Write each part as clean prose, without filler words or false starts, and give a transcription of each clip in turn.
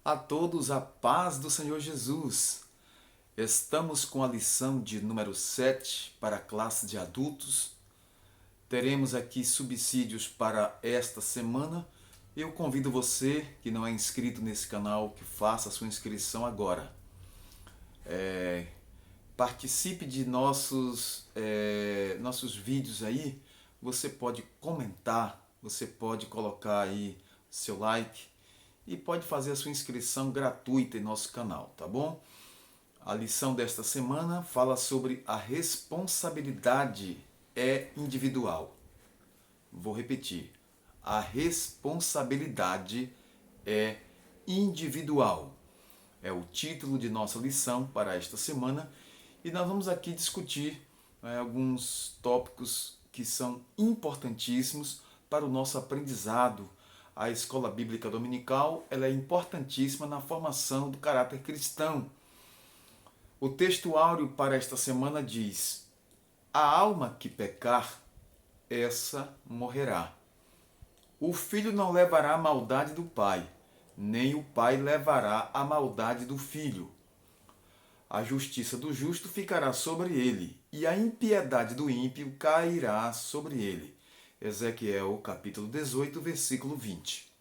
A todos a paz do Senhor Jesus. Estamos com a lição de número 7 para a classe de adultos. Teremos aqui subsídios para esta semana. Eu convido você que não é inscrito nesse canal que faça a sua inscrição agora. Participe de nossos vídeos aí. Você pode comentar, você pode colocar aí seu like e pode fazer a sua inscrição gratuita em nosso canal, tá bom? A lição desta semana fala sobre a responsabilidade é individual. Vou repetir. A responsabilidade é individual. É o título de nossa lição para esta semana e nós vamos aqui discutir alguns tópicos que são importantíssimos para o nosso aprendizado. A escola bíblica dominical ela é importantíssima na formação do caráter cristão. O texto áureo para esta semana diz: a alma que pecar, essa morrerá. O filho não levará a maldade do pai, nem o pai levará a maldade do filho. A justiça do justo ficará sobre ele, e a impiedade do ímpio cairá sobre ele. Ezequiel capítulo 18, versículo 20.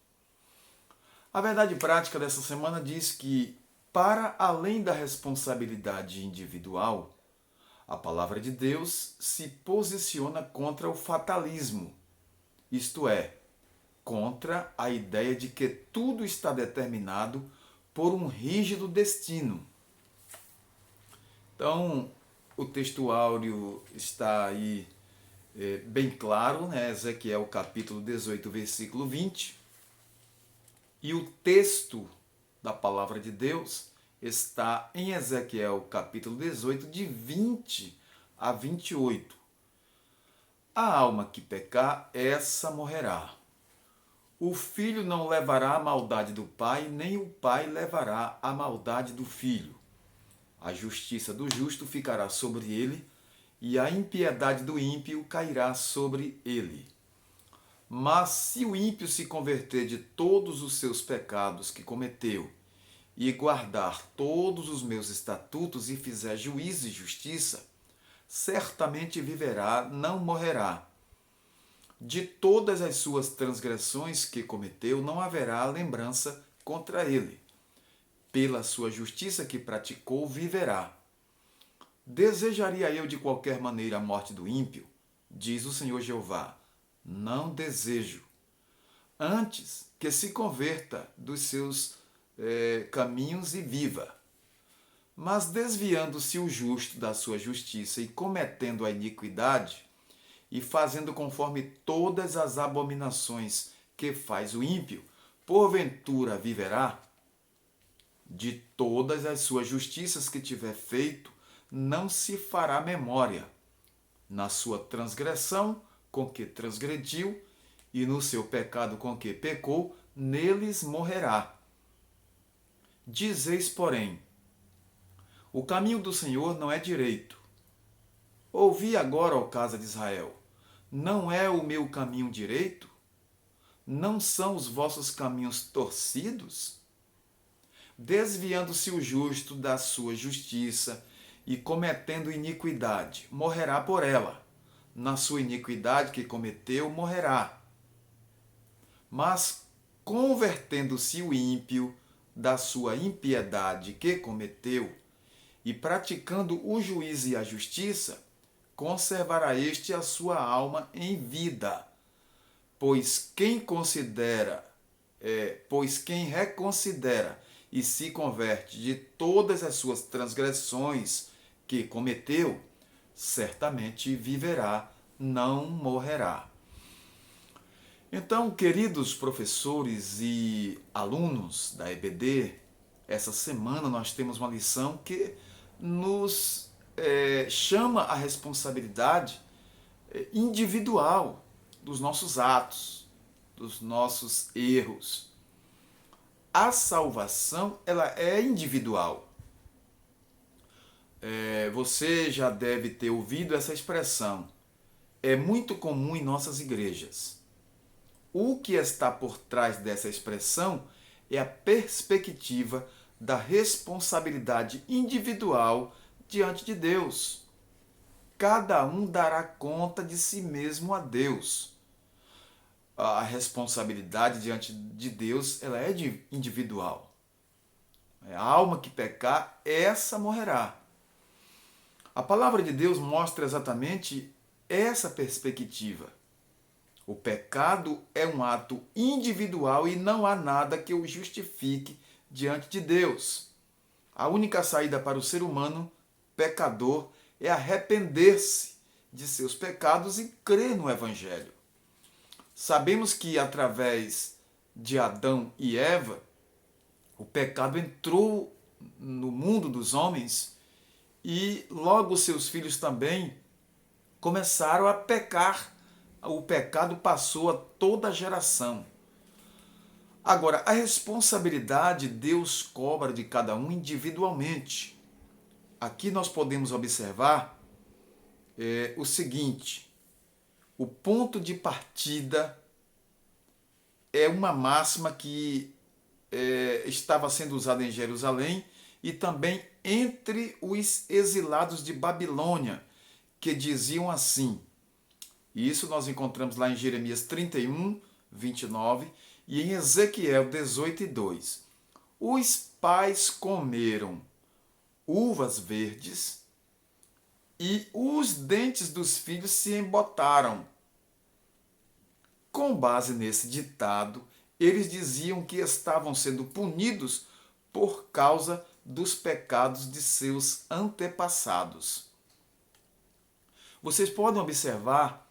A verdade prática dessa semana diz que, para além da responsabilidade individual, a palavra de Deus se posiciona contra o fatalismo, isto é, contra a ideia de que tudo está determinado por um rígido destino. Então, o texto áureo está aí bem claro, né? Ezequiel capítulo 18, versículo 20. E o texto da palavra de Deus está em Ezequiel capítulo 18, de 20 a 28. A alma que pecar, essa morrerá. O filho não levará a maldade do pai, nem o pai levará a maldade do filho. A justiça do justo ficará sobre ele, e a impiedade do ímpio cairá sobre ele. Mas se o ímpio se converter de todos os seus pecados que cometeu, e guardar todos os meus estatutos e fizer juízo e justiça, certamente viverá, não morrerá. De todas as suas transgressões que cometeu, não haverá lembrança contra ele. Pela sua justiça que praticou, viverá. Desejaria eu de qualquer maneira a morte do ímpio? Diz o Senhor Jeová. Não desejo. Antes que se converta dos seus caminhos e viva. Mas desviando-se o justo da sua justiça e cometendo a iniquidade, e fazendo conforme todas as abominações que faz o ímpio, porventura viverá? De todas as suas justiças que tiver feito, não se fará memória. Na sua transgressão com que transgrediu, e no seu pecado com que pecou, neles morrerá. Dizeis, porém, o caminho do Senhor não é direito. Ouvi agora, ó casa de Israel, não é o meu caminho direito? Não são os vossos caminhos torcidos? Desviando-se o justo da sua justiça e cometendo iniquidade, morrerá por ela. Na sua iniquidade que cometeu, morrerá. Mas, convertendo-se o ímpio da sua impiedade que cometeu, e praticando o juízo e a justiça, conservará este a sua alma em vida. Pois quem reconsidera e se converte de todas as suas transgressões que cometeu, certamente viverá, não morrerá. Então, queridos professores e alunos da EBD, essa semana nós temos uma lição que nos chama a responsabilidade individual dos nossos atos, dos nossos erros. A salvação ela é individual. Você já deve ter ouvido essa expressão. É muito comum em nossas igrejas. O que está por trás dessa expressão é a perspectiva da responsabilidade individual diante de Deus. Cada um dará conta de si mesmo a Deus. A responsabilidade diante de Deus, ela é individual. A alma que pecar, essa morrerá. A palavra de Deus mostra exatamente essa perspectiva. O pecado é um ato individual e não há nada que o justifique diante de Deus. A única saída para o ser humano pecador é arrepender-se de seus pecados e crer no Evangelho. Sabemos que através de Adão e Eva, o pecado entrou no mundo dos homens e logo seus filhos também começaram a pecar. O pecado passou a toda a geração. Agora, a responsabilidade Deus cobra de cada um individualmente. Aqui nós podemos observar o seguinte: o ponto de partida é uma máxima que estava sendo usada em Jerusalém e também entre os exilados de Babilônia, que diziam assim. Isso nós encontramos lá em Jeremias 31, 29 e em Ezequiel 18, 2. Os pais comeram uvas verdes e os dentes dos filhos se embotaram. Com base nesse ditado, eles diziam que estavam sendo punidos por causa dos pecados de seus antepassados. Vocês podem observar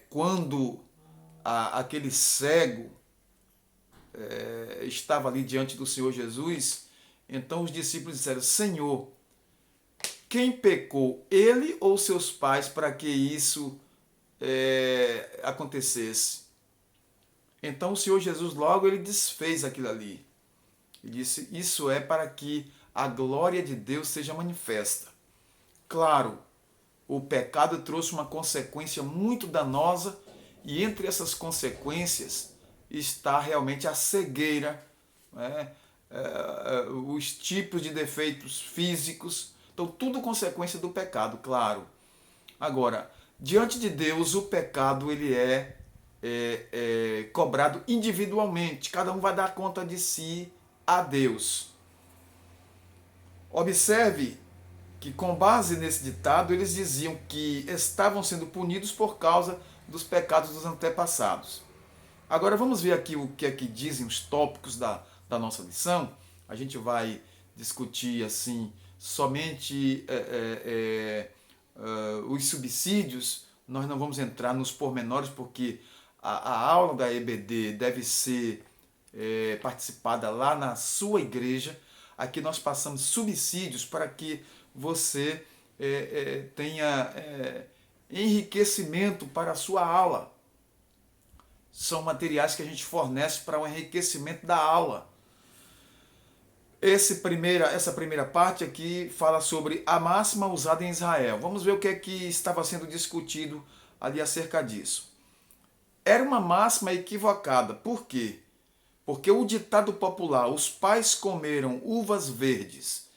quando aquele cego estava ali diante do Senhor Jesus, então os discípulos disseram: Senhor, quem pecou, ele ou seus pais, para que isso acontecesse? Então o Senhor Jesus logo ele desfez aquilo ali. Ele disse: isso é para que a glória de Deus seja manifesta. Claro, o pecado trouxe uma consequência muito danosa e entre essas consequências está realmente a cegueira, os tipos de defeitos físicos. Então, tudo consequência do pecado, claro. Agora, diante de Deus, o pecado ele é cobrado individualmente. Cada um vai dar conta de si a Deus. Observe que, com base nesse ditado, eles diziam que estavam sendo punidos por causa dos pecados dos antepassados. Agora vamos ver aqui o que é que dizem os tópicos da nossa lição. A gente vai discutir assim somente os subsídios. Nós não vamos entrar nos pormenores porque a aula da EBD deve ser participada lá na sua igreja. Aqui nós passamos subsídios para que você tenha enriquecimento para a sua aula. São materiais que a gente fornece para o enriquecimento da aula. Essa primeira parte aqui fala sobre a máxima usada em Israel. Vamos ver o que é que estava sendo discutido ali acerca disso. Era uma máxima equivocada. Por quê? Porque o ditado popular, os pais comeram uvas verdes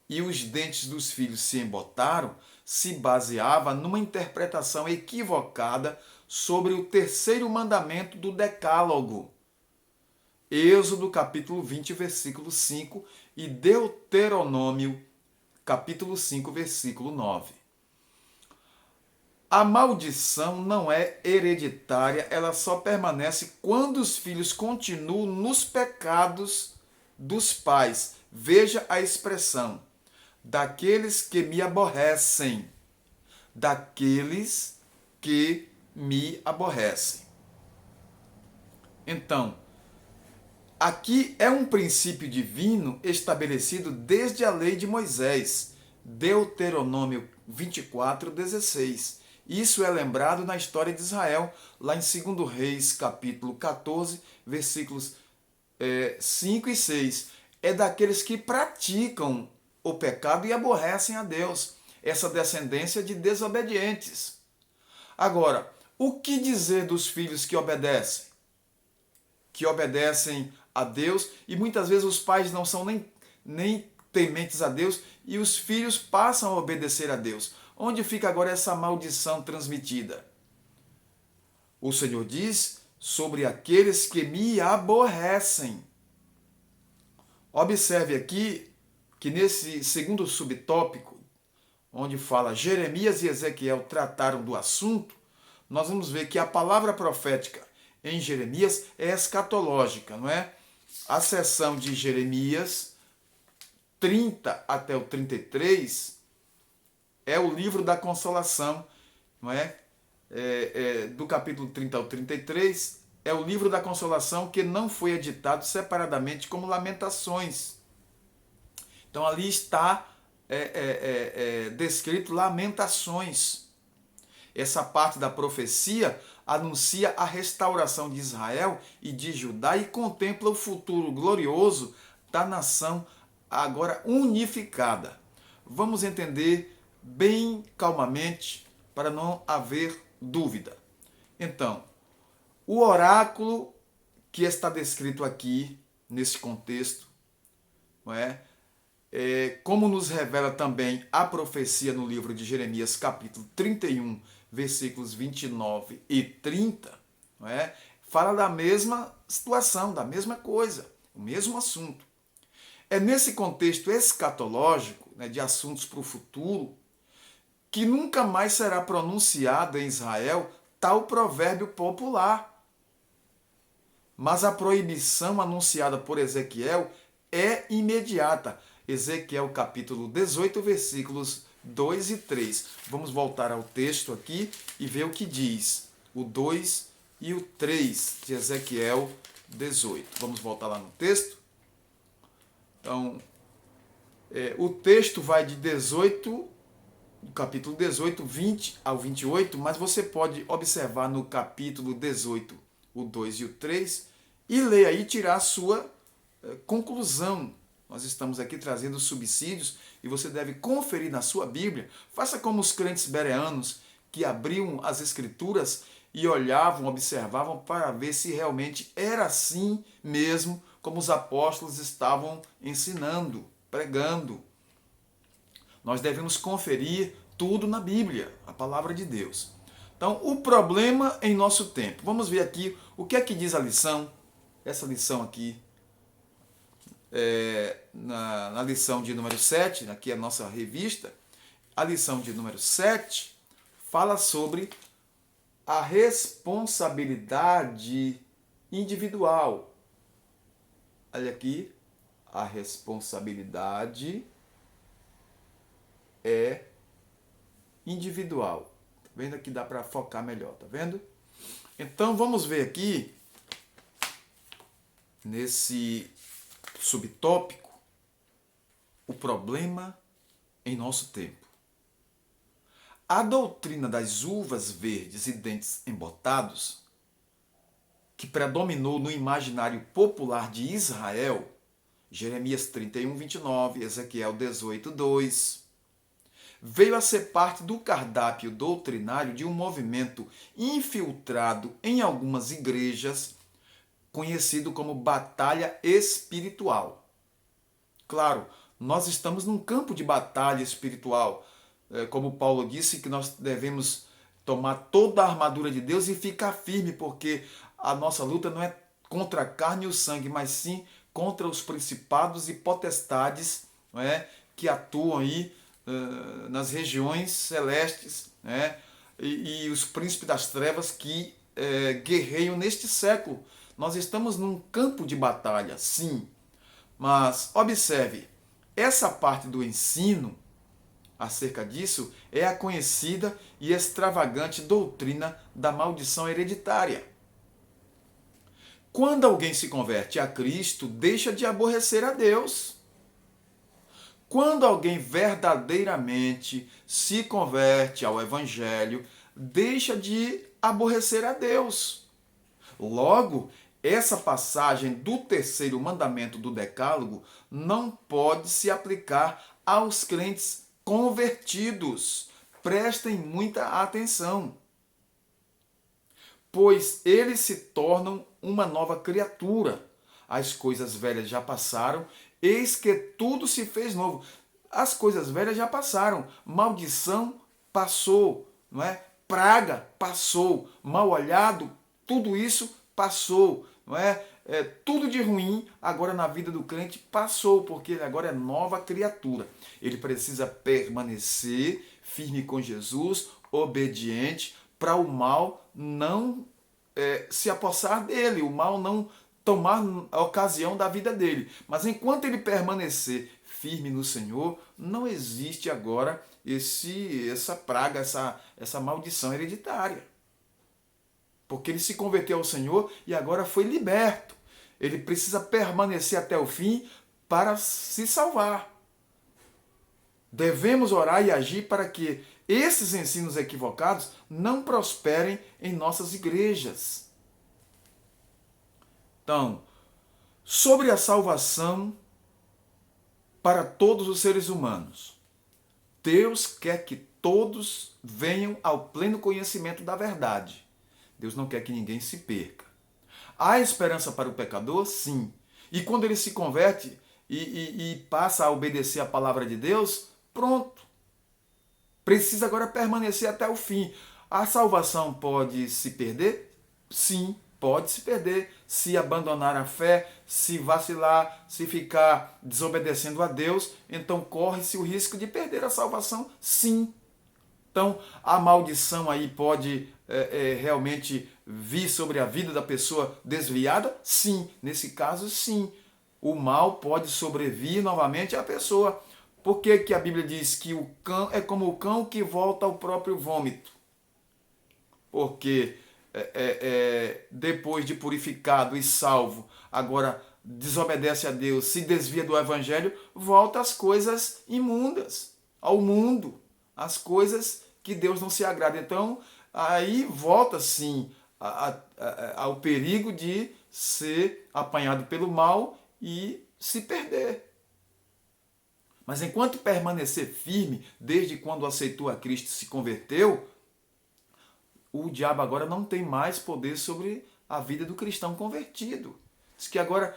e os dentes dos filhos se embotaram, se baseava numa interpretação equivocada sobre o terceiro mandamento do Decálogo. Êxodo capítulo 20, versículo 5 e Deuteronômio capítulo 5, versículo 9. A maldição não é hereditária, ela só permanece quando os filhos continuam nos pecados dos pais. Veja a expressão: daqueles que me aborrecem. Daqueles que me aborrecem. Então, aqui é um princípio divino estabelecido desde a lei de Moisés, Deuteronômio 24, 16. Isso é lembrado na história de Israel, lá em 2 Reis, capítulo 14, versículos 5 e 6. É daqueles que praticam o pecado e aborrecem a Deus, essa descendência de desobedientes. Agora, o que dizer dos filhos que obedecem? Que obedecem a Deus, e muitas vezes os pais não são nem tementes a Deus, e os filhos passam a obedecer a Deus. Onde fica agora essa maldição transmitida? O Senhor diz sobre aqueles que me aborrecem. Observe aqui que nesse segundo subtópico, onde fala Jeremias e Ezequiel trataram do assunto, nós vamos ver que a palavra profética em Jeremias é escatológica, não é? A seção de Jeremias 30 até o 33 é o livro da consolação, não é? Do capítulo 30 ao 33 é o livro da consolação que não foi editado separadamente como Lamentações. Então ali está descrito Lamentações. Essa parte da profecia anuncia a restauração de Israel e de Judá e contempla o futuro glorioso da nação agora unificada. Vamos entender bem calmamente para não haver dúvida. Então, o oráculo que está descrito aqui nesse contexto, não é? Como nos revela também a profecia no livro de Jeremias, capítulo 31, versículos 29 e 30, não é? Fala da mesma situação, da mesma coisa, o mesmo assunto. É nesse contexto escatológico, né, de assuntos para o futuro, que nunca mais será pronunciado em Israel tal provérbio popular. Mas a proibição anunciada por Ezequiel é imediata. Ezequiel capítulo 18, versículos 2 e 3. Vamos voltar ao texto aqui e ver o que diz o 2 e o 3 de Ezequiel 18. Vamos voltar lá no texto? Então, o texto vai de 18, do capítulo 18, 20 ao 28, mas você pode observar no capítulo 18, o 2 e o 3, e ler aí e tirar a sua conclusão. Nós estamos aqui trazendo subsídios e você deve conferir na sua Bíblia. Faça como os crentes bereanos que abriam as Escrituras e olhavam, observavam para ver se realmente era assim mesmo como os apóstolos estavam ensinando, pregando. Nós devemos conferir tudo na Bíblia, a palavra de Deus. Então, o problema em nosso tempo. Vamos ver aqui o que é que diz a lição. Essa lição aqui, na lição de número 7, aqui é a nossa revista, a lição de número 7 fala sobre a responsabilidade individual. Olha aqui, a responsabilidade é individual. Tá vendo? Aqui dá para focar melhor, tá vendo? Então vamos ver aqui, nesse subtópico, o problema em nosso tempo. A doutrina das uvas verdes e dentes embotados, que predominou no imaginário popular de Israel, Jeremias 31, 29, Ezequiel 18, 2, veio a ser parte do cardápio doutrinário de um movimento infiltrado em algumas igrejas, conhecido como batalha espiritual. Claro, nós estamos num campo de batalha espiritual. Como Paulo disse, que nós devemos tomar toda a armadura de Deus e ficar firme, porque a nossa luta não é contra a carne e o sangue, mas sim contra os principados e potestades, não é, que atuam aí nas regiões celestes, né, e os príncipes das trevas que guerreiam neste século. Nós estamos num campo de batalha, sim, mas observe, essa parte do ensino acerca disso é a conhecida e extravagante doutrina da maldição hereditária. Quando alguém se converte a Cristo, deixa de aborrecer a Deus. Quando alguém verdadeiramente se converte ao Evangelho, deixa de aborrecer a Deus. Logo, essa passagem do terceiro mandamento do Decálogo não pode se aplicar aos crentes convertidos. Prestem muita atenção, pois eles se tornam uma nova criatura. as coisas velhas já passaram, eis que tudo se fez novo. As coisas velhas já passaram, maldição passou, não é? Praga passou, mal olhado, tudo isso passou, não é? Tudo de ruim agora na vida do crente passou, porque ele agora é nova criatura. Ele precisa permanecer firme com Jesus, obediente, para o mal não se apossar dele, o mal não tomar a ocasião da vida dele. Mas enquanto ele permanecer firme no Senhor, não existe agora essa praga, essa maldição hereditária. Porque ele se converteu ao Senhor e agora foi liberto. Ele precisa permanecer até o fim para se salvar. Devemos orar e agir para que esses ensinos equivocados não prosperem em nossas igrejas. Então, sobre a salvação para todos os seres humanos, Deus quer que todos venham ao pleno conhecimento da verdade. Deus não quer que ninguém se perca. Há esperança para o pecador? Sim. E quando ele se converte e passa a obedecer a palavra de Deus, pronto. Precisa agora permanecer até o fim. A salvação pode se perder? Sim, pode se perder. Se abandonar a fé, se vacilar, se ficar desobedecendo a Deus, então corre-se o risco de perder a salvação? Sim. Então, a maldição aí pode realmente vir sobre a vida da pessoa desviada? Sim, nesse caso, sim. O mal pode sobrevir novamente à pessoa. Por que que a Bíblia diz que o cão é como o cão que volta ao próprio vômito? Porque depois de purificado e salvo, agora desobedece a Deus, se desvia do Evangelho, volta às coisas imundas, ao mundo, às coisas que Deus não se agrada. Então, aí volta sim ao perigo de ser apanhado pelo mal e se perder. Mas enquanto permanecer firme, desde quando aceitou a Cristo e se converteu, o diabo agora não tem mais poder sobre a vida do cristão convertido. Diz que agora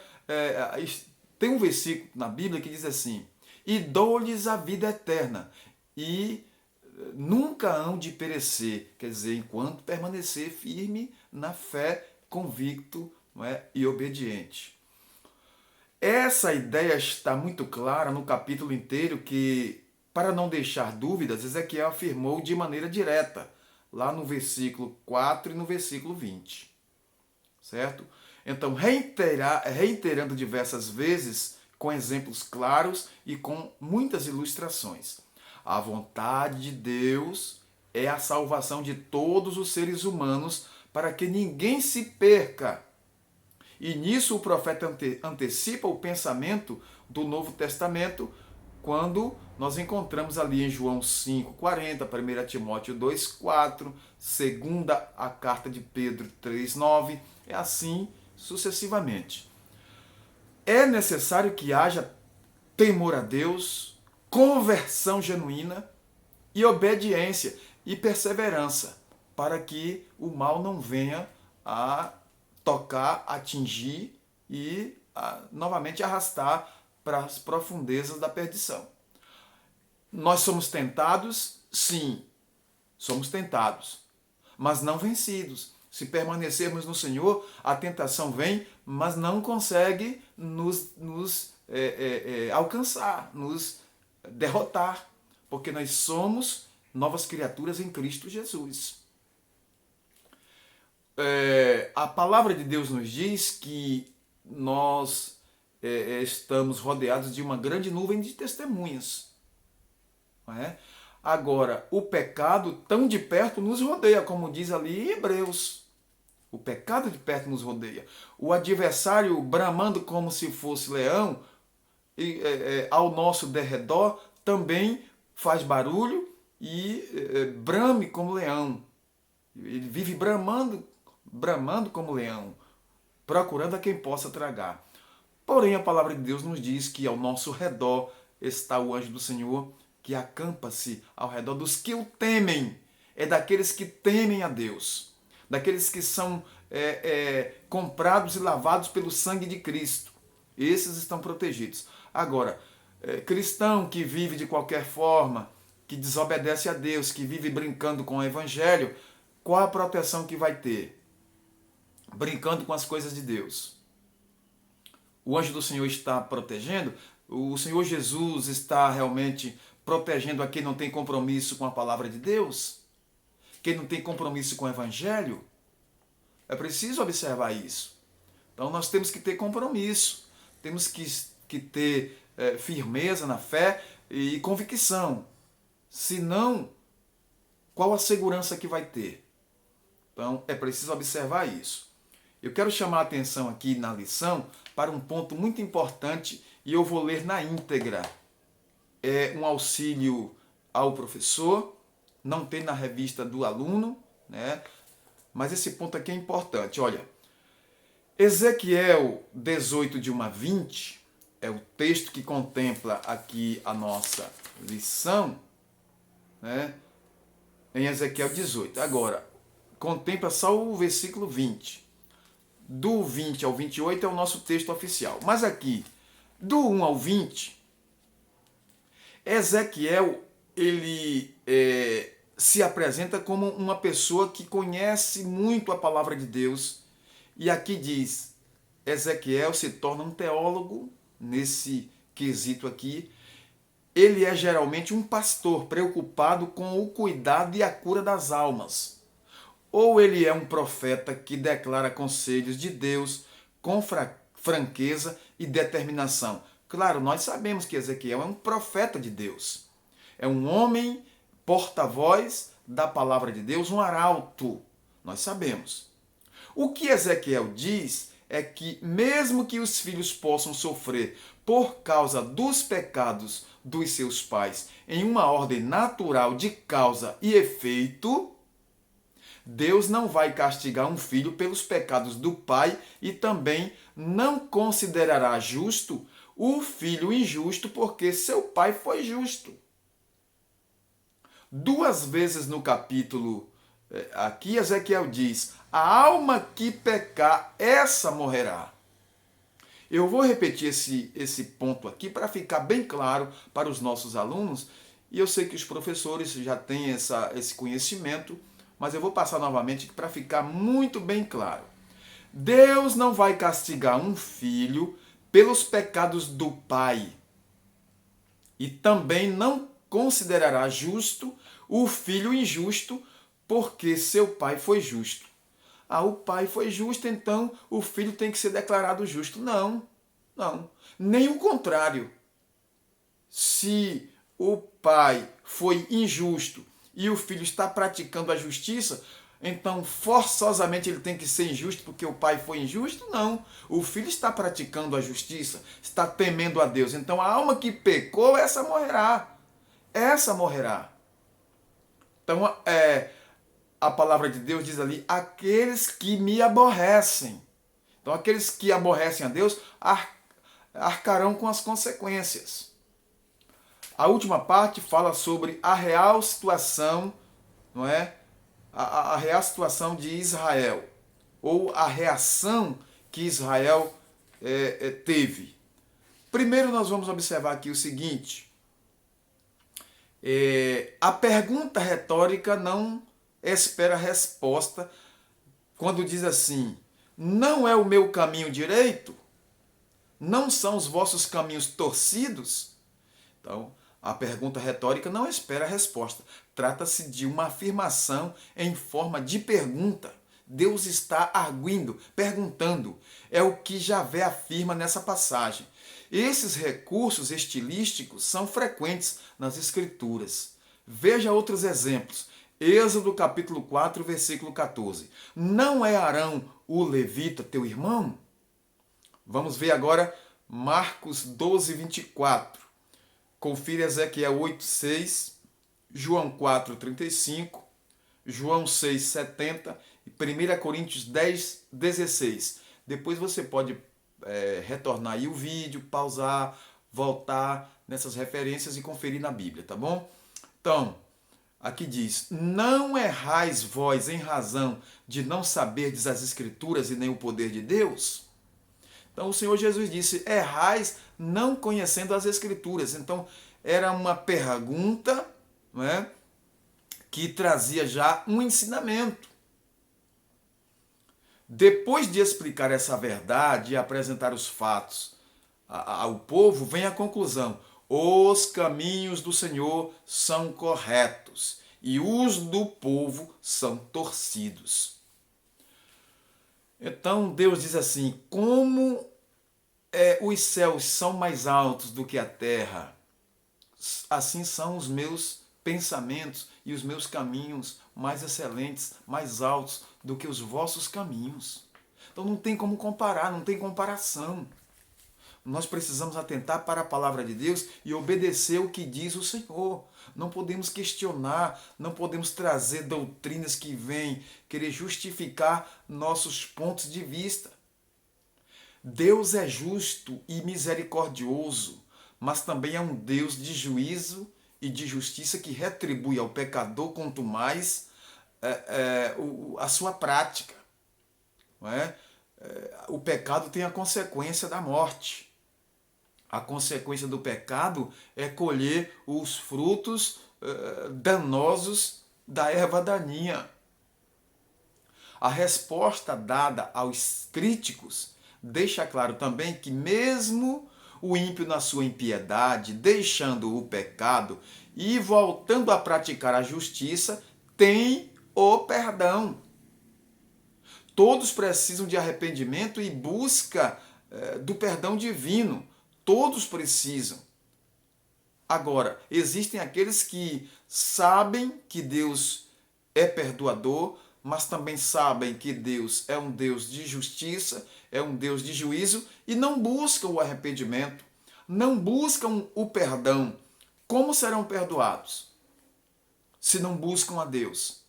tem um versículo na Bíblia que diz assim: e dou-lhes a vida eterna, e nunca hão de perecer. Quer dizer, enquanto permanecer firme na fé, convicto, não é, e obediente. Essa ideia está muito clara no capítulo inteiro que, para não deixar dúvidas, Ezequiel afirmou de maneira direta, lá no versículo 4 e no versículo 20. Certo? Então, reiterando diversas vezes, com exemplos claros e com muitas ilustrações. A vontade de Deus é a salvação de todos os seres humanos para que ninguém se perca. E nisso o profeta antecipa o pensamento do Novo Testamento quando nós encontramos ali em João 5,40, 1 Timóteo 2,4, segunda a carta de Pedro 3,9, é assim sucessivamente. É necessário que haja temor a Deus, conversão genuína e obediência e perseverança para que o mal não venha a tocar, atingir e novamente arrastar para as profundezas da perdição. Nós somos tentados? Sim, somos tentados, mas não vencidos. Se permanecermos no Senhor, a tentação vem, mas não consegue nos alcançar, nos derrotar, porque nós somos novas criaturas em Cristo Jesus. A palavra de Deus nos diz que nós estamos rodeados de uma grande nuvem de testemunhas. Não é? Agora, o pecado tão de perto nos rodeia, como diz ali em Hebreus. O pecado de perto nos rodeia. O adversário bramando como se fosse leão, ao nosso derredor, também faz barulho e brame como leão. Ele vive bramando como leão, procurando a quem possa tragar. Porém, a palavra de Deus nos diz que ao nosso redor está o anjo do Senhor, que acampa-se ao redor dos que o temem. É daqueles que temem a Deus, daqueles que são comprados e lavados pelo sangue de Cristo. Esses estão protegidos. Agora, cristão que vive de qualquer forma, que desobedece a Deus, que vive brincando com o Evangelho, qual a proteção que vai ter? Brincando com as coisas de Deus. O anjo do Senhor está protegendo? O Senhor Jesus está realmente protegendo a quem não tem compromisso com a palavra de Deus? Quem não tem compromisso com o Evangelho? É preciso observar isso. Então nós temos que ter compromisso, temos que ter firmeza na fé e convicção. Senão, qual a segurança que vai ter? Então é preciso observar isso. Eu quero chamar a atenção aqui na lição para um ponto muito importante e eu vou ler na íntegra. É um auxílio ao professor, não tem na revista do aluno, né? Mas esse ponto aqui é importante. Olha, Ezequiel 18, de 1 a 20, é o texto que contempla aqui a nossa lição, né? Em Ezequiel 18. Agora, contempla só o versículo 20. Do 20 ao 28 é o nosso texto oficial. Mas aqui, do 1 ao 20, Ezequiel, ele se apresenta como uma pessoa que conhece muito a palavra de Deus. E aqui diz, Ezequiel se torna um teólogo nesse quesito aqui. Ele é geralmente um pastor preocupado com o cuidado e a cura das almas. Ou ele é um profeta que declara conselhos de Deus com franqueza e determinação. Claro, nós sabemos que Ezequiel é um profeta de Deus. É um homem porta-voz da palavra de Deus, um arauto. Nós sabemos. O que Ezequiel diz é que mesmo que os filhos possam sofrer por causa dos pecados dos seus pais em uma ordem natural de causa e efeito, Deus não vai castigar um filho pelos pecados do pai e também não considerará justo o filho injusto porque seu pai foi justo. 2 vezes no capítulo, aqui Ezequiel diz, a alma que pecar, essa morrerá. Eu vou repetir esse ponto aqui para ficar bem claro para os nossos alunos, e eu sei que os professores já têm esse conhecimento, mas eu vou passar novamente para ficar muito bem claro. Deus não vai castigar um filho pelos pecados do pai. E também não considerará justo o filho injusto, porque seu pai foi justo. O pai foi justo, então o filho tem que ser declarado justo. Não. Nem o contrário. Se o pai foi injusto e o filho está praticando a justiça, então forçosamente ele tem que ser injusto porque o pai foi injusto? Não. O filho está praticando a justiça, está temendo a Deus. Então a alma que pecou, essa morrerá. Essa morrerá. Então a palavra de Deus diz ali, aqueles que me aborrecem. Então aqueles que aborrecem a Deus arcarão com as consequências. A última parte fala sobre a real situação, não é? A real situação de Israel, ou a reação que Israel teve. Primeiro nós vamos observar aqui o seguinte, a pergunta retórica não espera resposta quando diz assim, não é o meu caminho direito? Não são os vossos caminhos torcidos? Então, a pergunta retórica não espera resposta. Trata-se de uma afirmação em forma de pergunta. Deus está arguindo, perguntando. É o que Javé afirma nessa passagem. Esses recursos estilísticos são frequentes nas Escrituras. Veja outros exemplos. Êxodo capítulo 4, versículo 14. Não é Arão o levita teu irmão? Vamos ver agora Marcos 12, 24. Confira Ezequiel 8, 6, João 4, 35, João 6, 70 e 1 Coríntios 10, 16. Depois você pode retornar aí o vídeo, pausar, voltar nessas referências e conferir na Bíblia, tá bom? Então, aqui diz: não errais vós em razão de não saberdes as Escrituras e nem o poder de Deus? Então o Senhor Jesus disse: errais não conhecendo as Escrituras. Então era uma pergunta, não é, que trazia já um ensinamento. Depois de explicar essa verdade e apresentar os fatos ao povo, vem a conclusão: os caminhos do Senhor são corretos e os do povo são torcidos. Então Deus diz assim: como os céus são mais altos do que a terra, assim são os meus pensamentos e os meus caminhos mais excelentes, mais altos do que os vossos caminhos. Então não tem como comparar, não tem comparação. Nós precisamos atentar para a palavra de Deus e obedecer o que diz o Senhor. Não podemos questionar, não podemos trazer doutrinas que vêm querer justificar nossos pontos de vista. Deus é justo e misericordioso, mas também é um Deus de juízo e de justiça que retribui ao pecador quanto mais a sua prática. Não é? O pecado tem a consequência da morte. A consequência do pecado é colher os frutos danosos da erva daninha. A resposta dada aos críticos deixa claro também que mesmo o ímpio na sua impiedade, deixando o pecado e voltando a praticar a justiça, tem o perdão. Todos precisam de arrependimento e busca do perdão divino. Todos precisam. Agora, existem aqueles que sabem que Deus é perdoador, mas também sabem que Deus é um Deus de justiça, é um Deus de juízo e não buscam o arrependimento, não buscam o perdão. Como serão perdoados se não buscam a Deus?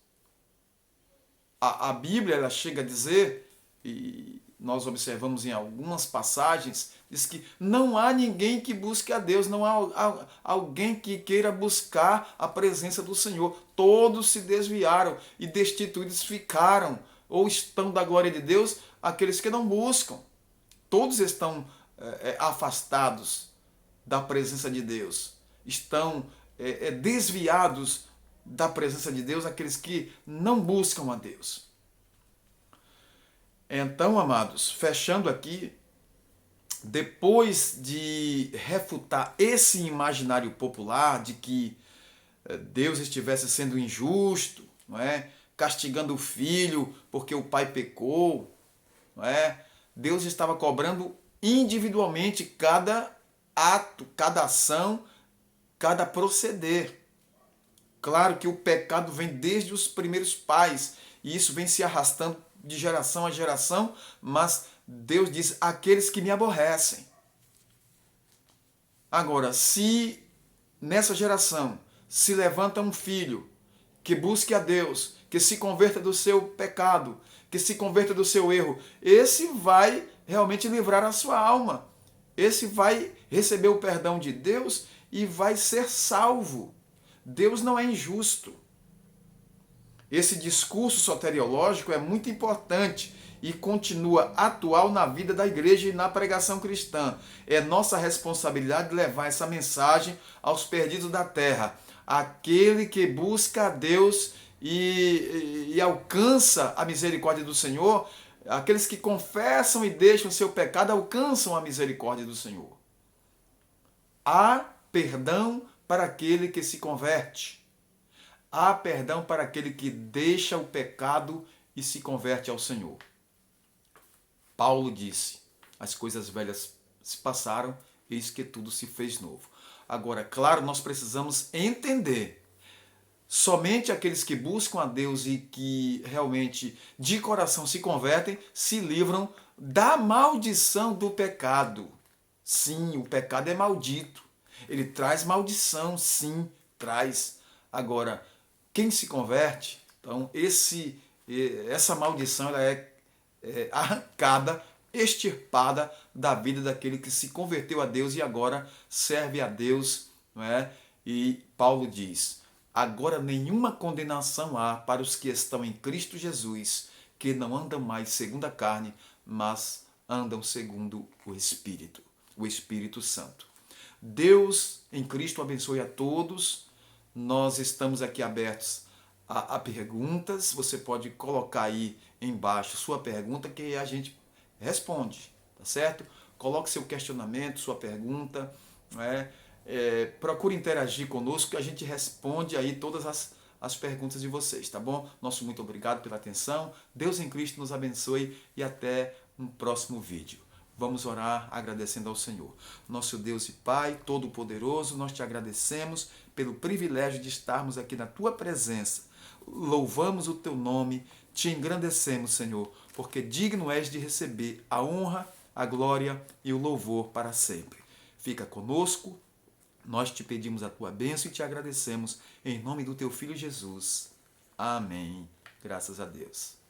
A Bíblia ela chega a dizer, e nós observamos em algumas passagens, diz que não há ninguém que busque a Deus, não há alguém que queira buscar a presença do Senhor. Todos se desviaram e destituídos ficaram, ou estão da glória de Deus aqueles que não buscam. Todos estão afastados da presença de Deus, estão desviados da presença de Deus aqueles que não buscam a Deus. Então, amados, fechando aqui, depois de refutar esse imaginário popular de que Deus estivesse sendo injusto, não é? Castigando o filho porque o pai pecou, não é? Deus estava cobrando individualmente cada ato, cada ação, cada proceder. Claro que o pecado vem desde os primeiros pais e isso vem se arrastando de geração a geração, mas Deus diz: aqueles que me aborrecem. Agora, se nessa geração se levanta um filho que busque a Deus, que se converta do seu pecado, que se converta do seu erro, esse vai realmente livrar a sua alma. Esse vai receber o perdão de Deus e vai ser salvo. Deus não é injusto. Esse discurso soteriológico é muito importante e continua atual na vida da igreja e na pregação cristã. É nossa responsabilidade levar essa mensagem aos perdidos da terra. Aquele que busca a Deus e alcança a misericórdia do Senhor, aqueles que confessam e deixam o seu pecado alcançam a misericórdia do Senhor. Há perdão para aquele que se converte. Há perdão para aquele que deixa o pecado e se converte ao Senhor. Paulo disse: as coisas velhas se passaram, eis que tudo se fez novo. Agora, claro, nós precisamos entender. Somente aqueles que buscam a Deus e que realmente de coração se convertem, se livram da maldição do pecado. Sim, o pecado é maldito. Ele traz maldição, sim, traz. Agora, quem se converte, então essa maldição ela é arrancada, extirpada da vida daquele que se converteu a Deus e agora serve a Deus, não é? E Paulo diz: Agora nenhuma condenação há para os que estão em Cristo Jesus, que não andam mais segundo a carne, mas andam segundo o Espírito Santo. Deus em Cristo abençoe a todos. Nós estamos aqui abertos a perguntas. Você pode colocar aí embaixo sua pergunta que a gente responde, tá certo? Coloque seu questionamento, sua pergunta, né? Procure interagir conosco que a gente responde aí todas as perguntas de vocês, tá bom? Nosso muito obrigado pela atenção. Deus em Cristo nos abençoe e até um próximo vídeo. Vamos orar agradecendo ao Senhor. Nosso Deus e Pai Todo-Poderoso, nós te agradecemos pelo privilégio de estarmos aqui na tua presença. Louvamos o teu nome, te engrandecemos, Senhor, porque digno és de receber a honra, a glória e o louvor para sempre. Fica conosco, nós te pedimos a tua bênção e te agradecemos em nome do teu Filho Jesus. Amém. Graças a Deus.